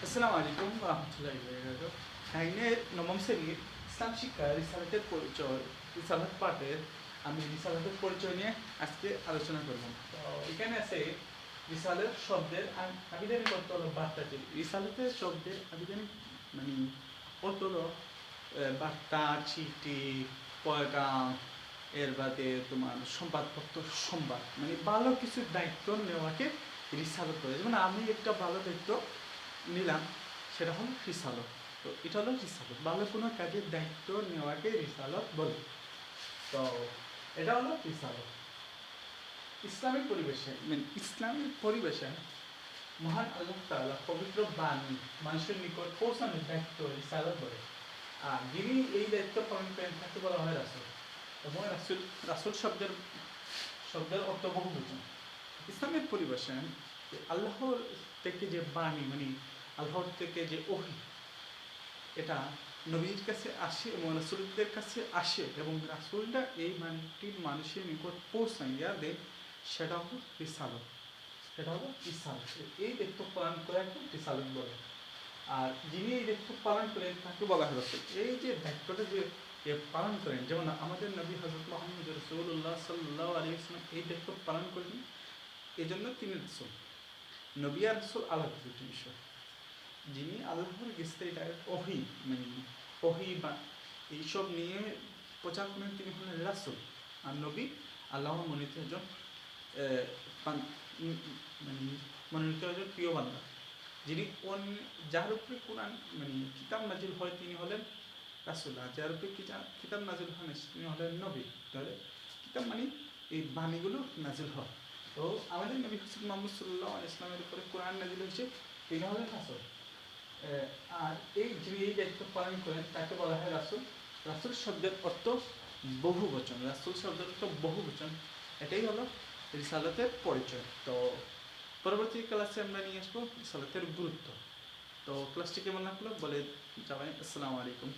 আসসালামু আলাইকুম রহমতুল্লাহি কাহিনের নবম শ্রেণীর ইসলাম শিক্ষা রিসালাতের পরিচয় রিসালাত পাঠের আমি রিসালাতের পরিচয় নিয়ে আজকে আলোচনা করব। তো এখানে আছে রিসালের শব্দের আবিধানিক অর্থ হলো বার্তাটি। রিসালাতের শব্দের আবিধানিক মানে অর্থ হলো বার্তা, চিঠি, পয়গাম, এর বাদে তোমার সংবাদপত্র, সংবাদ মানে ভালো কিছু দায়িত্ব নেওয়াকে রিসালত বলে। যেমন আমি একটা ভালো দায়িত্ব নিলাম, সেটা হলো রিসালত। তো এটা হলো রিসালত, ভালো কোনো কাজের দায়িত্ব নেওয়াকে রিসালত বলে। তো এটা হলো রিসালত। ইসলামিক পরিবেশে ইসলামিক পরিবেশে মহান আল্লাহ তাআলা পবিত্র বাণী মানুষের নিকট পৌঁছানোর দায়িত্ব রিসালত বলে। আর যিনি এই দায়িত্ব পালন করেন তাকে বলা হয় রাসূল। এবং রাসূল রাসূল শব্দের অর্থ বহুবচন। ইসলামের পরিবেশে আল্লাহর থেকে যে বাণী মানে আল্লাহর থেকে যে ওহী, এটা নবীর কাছে আসে এবং রাসূলদের কাছে আসে এবং রাসূলরা এই বাণীটি মানুষের নিকট পৌঁছাইয়া দেয়, সেটা হলো রিসালত। সেটা হলো রিসালত। এই দায়িত্ব পালন করাকে রিসালত বলে। আর যিনি এই দায়িত্ব পালন করেন তাকে বলা হয় রাসূল। এই যে দায়িত্বটা যে পালন করেন, যেমন আমাদের নবী হযরত মুহাম্মদ রাসূলুল্লাহ সাল্লাল্লাহু আলাইহি ওয়াসাল্লাম এই দায়িত্ব পালন করেন, এই জন্য তিনি রাসূল। নবী আর রাসূল আলাদা দুটি বিষয়। যিনি আল্লাহর কাছে ডাইরেক্ট ওহী মানে ওহী বা এইসব নিয়ে প্রচার করেন, তিনি হলেন রাসূল। আর নবী আল্লাহর মনোনীত একজন মানে মনোনীত একজন প্রিয় বান্দা, যিনি যার উপরে কোরআন মানে কিতাব নাজিল হয় তিনি হলেন রাসূল। আর যার উপরে কিতাব নাজিল হয় না তিনি হলেন নবী। তাহলে কিতাব মানে এই বাণীগুলো নাজিল হয়। তো আমাদের নবী হযরত মুহাম্মদ সাল্লাল্লাহু আলাইহি ওয়াসাল্লামের উপরে কোরআন নাজিল হয়েছে, তিনি হলেন রাসূল। আর যিনি এই দায়িত্ব পালন করেন তাকে বলা হয় রাসূল। রাসূল শব্দের অর্থ বহুবচন। রাসূল শব্দের অর্থ বহুবচন। এটাই হলো রিসালাতের পরিচয়। তো পরবর্তী ক্লাসে আমরা নিয়ে আসবো রিসালাতের গুরুত্ব। তো ক্লাসটি কেমন লাগলো বলে যাবেন। আসসালামু আলাইকুম।